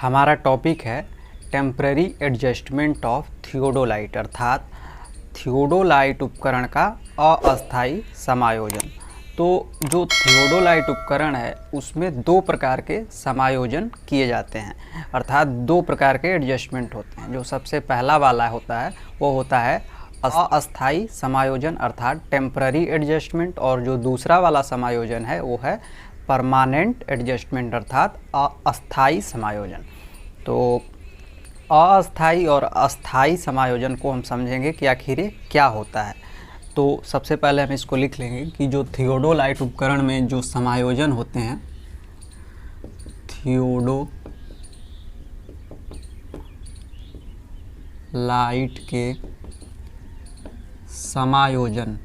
हमारा टॉपिक है temporary adjustment of theodolite अर्थात थियोडोलाइट उपकरण का अस्थायी समायोजन। तो जो थियोडोलाइट उपकरण है उसमें दो प्रकार के समायोजन किए जाते हैं, अर्थात दो प्रकार के एडजस्टमेंट होते हैं। जो सबसे पहला वाला होता है वो होता है अस्थायी समायोजन अर्थात टेम्पररी एडजस्टमेंट, और जो दूसरा वाला समायोजन है वो है परमानेंट एडजस्टमेंट अर्थात अस्थायी समायोजन। तो अस्थायी और अस्थायी समायोजन को हम समझेंगे कि आखिर ये क्या होता है। तो सबसे पहले हम इसको लिख लेंगे कि जो थियोडोलाइट उपकरण में जो समायोजन होते हैं, थियोडोलाइट के समायोजन,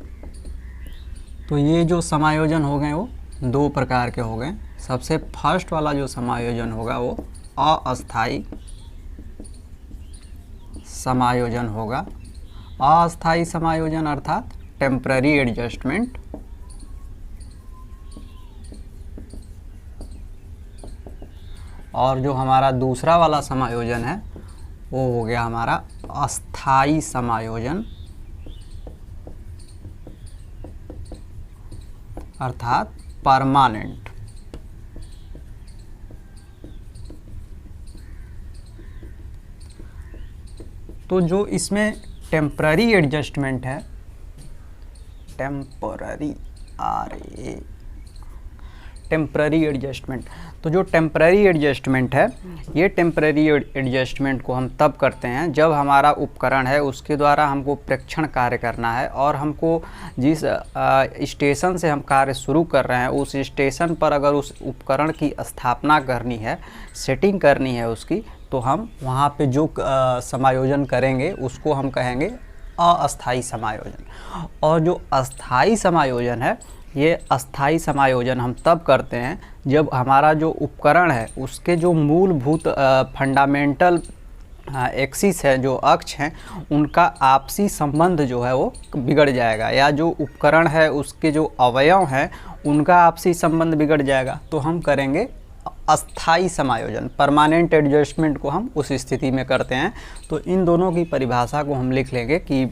तो ये जो समायोजन हो गए वो दो प्रकार के हो गए। सबसे फर्स्ट वाला जो समायोजन होगा वो अस्थायी समायोजन होगा। अस्थायी समायोजन अर्थात टेम्पररी एडजस्टमेंट। और जो हमारा दूसरा वाला समायोजन है वो हो गया हमारा अस्थायी समायोजन अर्थात परमानेंट। तो जो इसमें टेम्पररी एडजस्टमेंट है, टेम्पररी एडजस्टमेंट, तो जो टेम्पररी एडजस्टमेंट है, ये टेम्पररी एडजस्टमेंट को हम तब करते हैं जब हमारा उपकरण है उसके द्वारा हमको प्रेक्षण कार्य करना है और हमको जिस स्टेशन से हम कार्य शुरू कर रहे हैं उस स्टेशन पर अगर उस उपकरण की स्थापना करनी है, सेटिंग करनी है उसकी, तो हम वहाँ पे जो समायोजन करेंगे उसको हम कहेंगे अस्थायी समायोजन। और जो अस्थायी समायोजन है, ये अस्थायी समायोजन हम तब करते हैं जब हमारा जो उपकरण है उसके जो मूलभूत फंडामेंटल एक्सिस है, जो अक्ष हैं, उनका आपसी संबंध जो है वो बिगड़ जाएगा, या जो उपकरण है उसके जो अवयव हैं उनका आपसी संबंध बिगड़ जाएगा, तो हम करेंगे अस्थायी समायोजन। परमानेंट एडजस्टमेंट को हम उस स्थिति में करते हैं। तो इन दोनों की परिभाषा को हम लिख लेंगे कि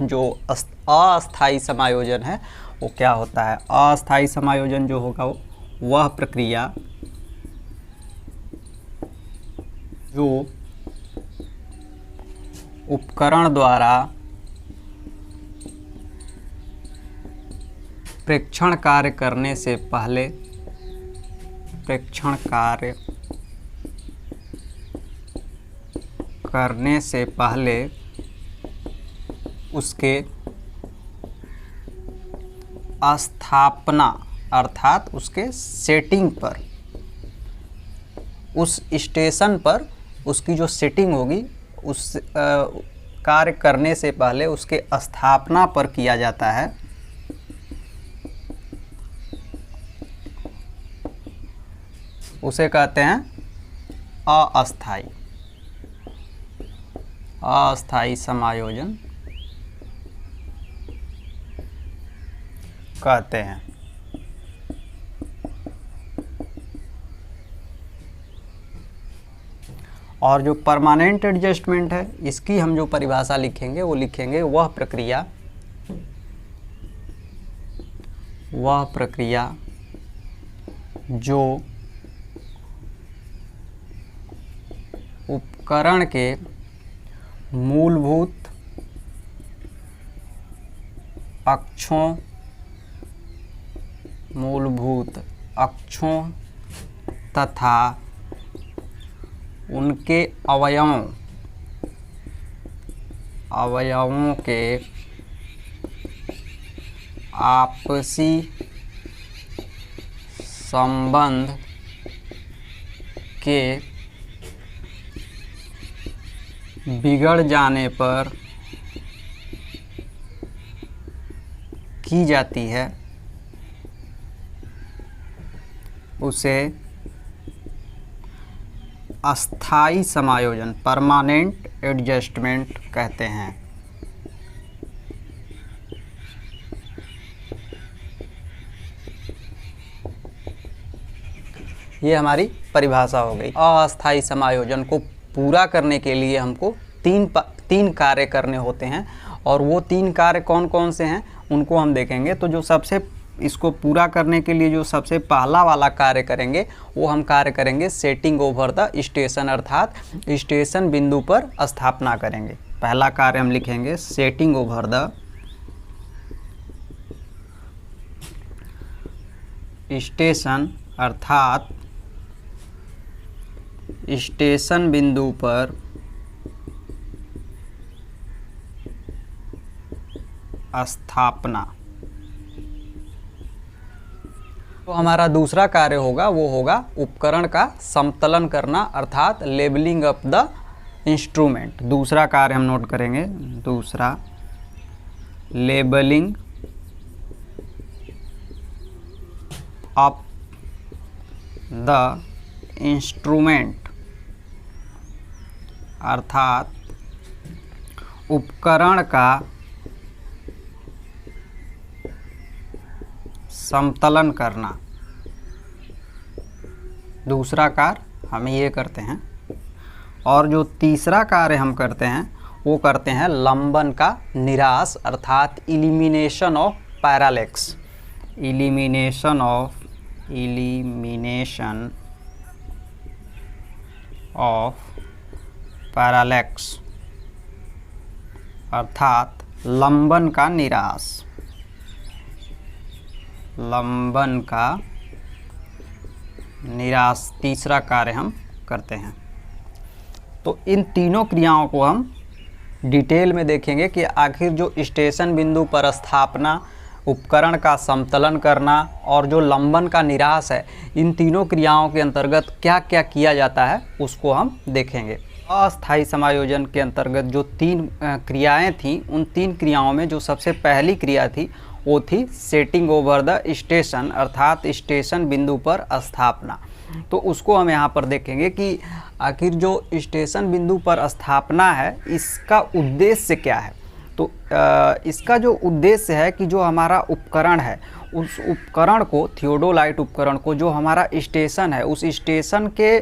जो अस्थायी समायोजन है वो क्या होता है। अस्थायी समायोजन जो होगा वह प्रक्रिया जो उपकरण द्वारा प्रेक्षण कार्य करने से पहले उसके स्थापना अर्थात उसके सेटिंग पर, उस स्टेशन पर उसकी जो सेटिंग होगी उस कार्य करने से पहले उसके स्थापना पर किया जाता है, उसे कहते हैं अस्थायी समायोजन कहते हैं। और जो परमानेंट एडजस्टमेंट है, इसकी हम जो परिभाषा लिखेंगे वो लिखेंगे वह प्रक्रिया जो उपकरण के मूलभूत अक्षों तथा उनके अवयवों के आपसी संबंध के बिगड़ जाने पर की जाती है, उसे अस्थायी समायोजन परमानेंट एडजस्टमेंट कहते हैं। ये हमारी परिभाषा हो गई। अस्थायी समायोजन को पूरा करने के लिए हमको तीन कार्य करने होते हैं, और वो 3 कार्य कौन कौन से हैं उनको हम देखेंगे। तो जो सबसे इसको पूरा करने के लिए जो सबसे पहला वाला कार्य करेंगे वो हम कार्य करेंगे सेटिंग ओवर द स्टेशन, अर्थात स्टेशन बिंदु पर स्थापना करेंगे। पहला कार्य हम लिखेंगे सेटिंग ओवर द स्टेशन, अर्थात स्टेशन बिंदु पर स्थापना। तो हमारा दूसरा कार्य होगा वो होगा उपकरण का समतलन करना, अर्थात लेबलिंग अप द इंस्ट्रूमेंट। दूसरा कार्य हम नोट करेंगे, दूसरा लेबलिंग अप द इंस्ट्रूमेंट, अर्थात उपकरण का समतलन करना। दूसरा कार्य हम ये करते हैं। और जो तीसरा कार्य हम करते हैं वो करते हैं लंबन का निराश, अर्थात elimination of parallax. Elimination of parallax, अर्थात लंबन का निराश, लंबन का निराश तीसरा कार्य हम करते हैं। तो इन तीनों क्रियाओं को हम डिटेल में देखेंगे कि आखिर जो स्टेशन बिंदु पर स्थापना, उपकरण का समतलन करना और जो लंबन का निराश है, इन तीनों क्रियाओं के अंतर्गत क्या क्या किया जाता है उसको हम देखेंगे। अस्थायी समायोजन के अंतर्गत जो 3 क्रियाएं थीं, उन 3 क्रियाओं में जो सबसे पहली क्रिया थी वो थी सेटिंग ओवर द स्टेशन, अर्थात स्टेशन बिंदु पर स्थापना। तो उसको हम यहाँ पर देखेंगे कि आखिर जो स्टेशन बिंदु पर स्थापना है इसका उद्देश्य क्या है। तो इसका जो उद्देश्य है कि जो हमारा उपकरण है उस उपकरण को, थियोडोलाइट उपकरण को, जो हमारा स्टेशन है उस स्टेशन के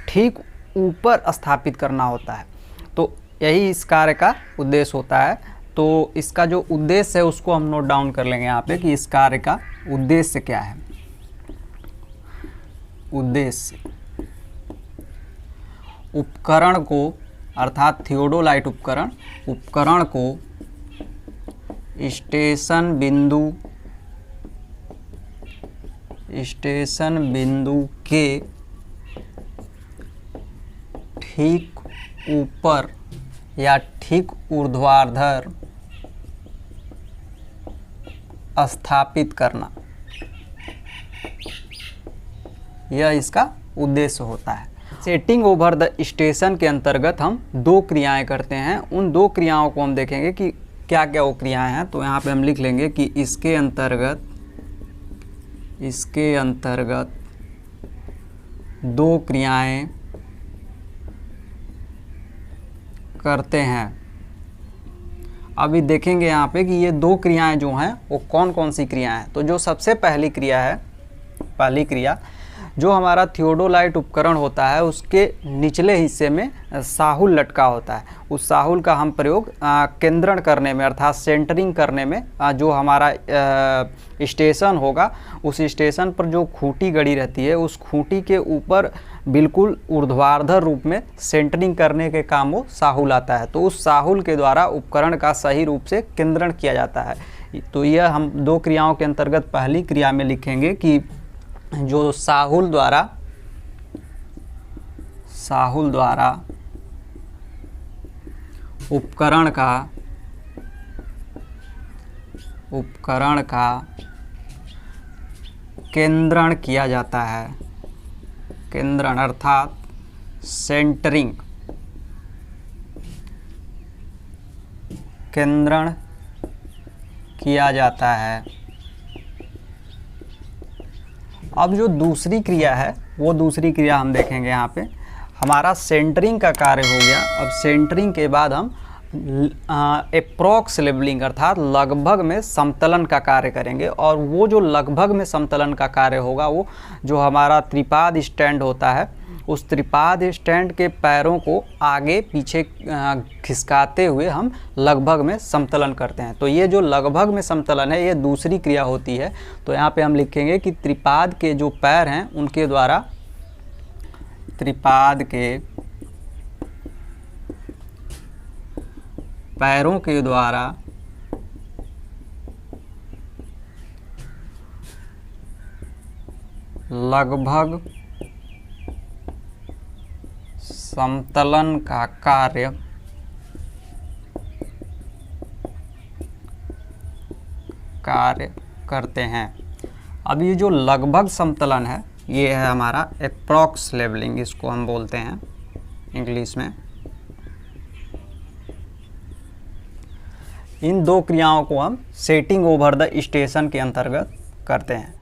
ठीक ऊपर स्थापित करना होता है। तो यही इस कार्य का उद्देश्य होता है। तो इसका जो उद्देश्य है उसको हम नोट डाउन कर लेंगे यहाँ पे कि इस कार्य का उद्देश्य क्या है। उद्देश्य उपकरण को, अर्थात थियोडोलाइट उपकरण को स्टेशन बिंदु के ठीक ऊपर या ठीक ऊर्ध्वाधर स्थापित करना, यह इसका उद्देश्य होता है। सेटिंग ओवर द स्टेशन के अंतर्गत हम 2 क्रियाएं करते हैं। उन 2 क्रियाओं को हम देखेंगे कि क्या क्या वो क्रियाएं हैं। तो यहाँ पे हम लिख लेंगे कि इसके अंतर्गत 2 क्रियाएं करते हैं। अभी देखेंगे यहाँ पे कि ये 2 क्रियाएं जो हैं वो कौन कौन सी क्रियाएं हैं। तो जो सबसे पहली क्रिया जो हमारा थियोडोलाइट उपकरण होता है उसके निचले हिस्से में साहुल लटका होता है। उस साहुल का हम प्रयोग केंद्रण करने में, अर्थात सेंटरिंग करने में, जो हमारा स्टेशन होगा उस स्टेशन पर जो खूंटी गड़ी रहती है उस खूंटी के ऊपर बिल्कुल ऊर्ध्वाधर रूप में सेंटरिंग करने के काम वो साहुल आता है। तो उस साहुल के द्वारा उपकरण का सही रूप से केंद्रण किया जाता है। तो यह हम 2 क्रियाओं के अंतर्गत पहली क्रिया में लिखेंगे कि जो साहुल द्वारा उपकरण का केंद्रण किया जाता है। केंद्रण अर्थात सेंटरिंग, केंद्रण किया जाता है। अब जो दूसरी क्रिया है वो दूसरी क्रिया हम देखेंगे। यहाँ पे हमारा सेंटरिंग का कार्य हो गया। अब सेंटरिंग के बाद हम एप्रोक्स लेवलिंग अर्थात लगभग में समतलन का कार्य करेंगे। और वो जो लगभग में समतलन का कार्य होगा वो जो हमारा त्रिपाद स्टैंड होता है, उस त्रिपाद स्टैंड के पैरों को आगे पीछे खिसकाते हुए हम लगभग में समतलन करते हैं। तो ये जो लगभग में समतलन है ये दूसरी क्रिया होती है। तो यहाँ पे हम लिखेंगे कि त्रिपाद के जो पैर हैं उनके द्वारा, त्रिपाद के पैरों के द्वारा लगभग समतलन का कार्य करते हैं। अब ये जो लगभग समतलन है ये है हमारा एप्रोक्स लेवलिंग, इसको हम बोलते हैं इंग्लिश में। इन दो क्रियाओं को हम सेटिंग ओवर द स्टेशन के अंतर्गत करते हैं।